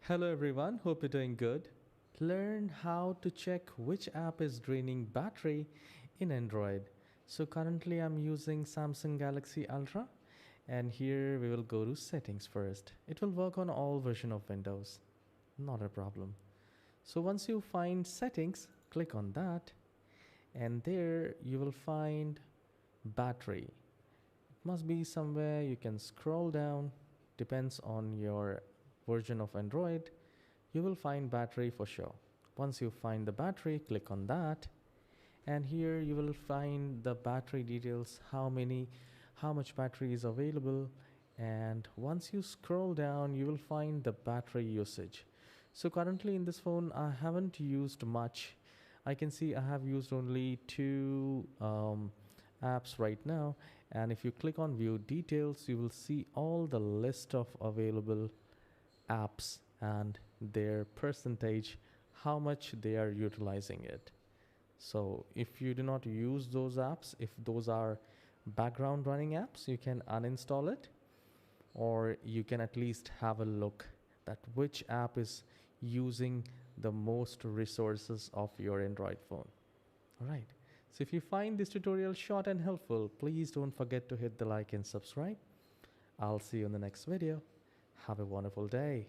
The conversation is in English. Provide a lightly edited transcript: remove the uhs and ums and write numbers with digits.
Hello everyone, hope you're doing good. Learn how to check which app is draining battery in Android. So currently I'm using Samsung Galaxy Ultra and here we will go to settings first. It will work on all version of Windows, not a problem. So once you find settings, click on that and there you will find battery. It must be somewhere you can scroll down, depends on your version of Android. You will find battery for sure. Once you find the battery, click on that and here you will find the battery details, how much battery is available, and once you scroll down you will find the battery usage. So currently in this phone I haven't used much. I can see I have used only two apps right now, and if you click on view details you will see all the list of available apps and their percentage, how much they are utilizing it. So if you do not use those apps, if those are background running apps, you can uninstall it, or you can at least have a look that which app is using the most resources of your Android phone. All right. So if you find this tutorial short and helpful, please don't forget to hit the like and subscribe. I'll see you in the next video. Have a wonderful day.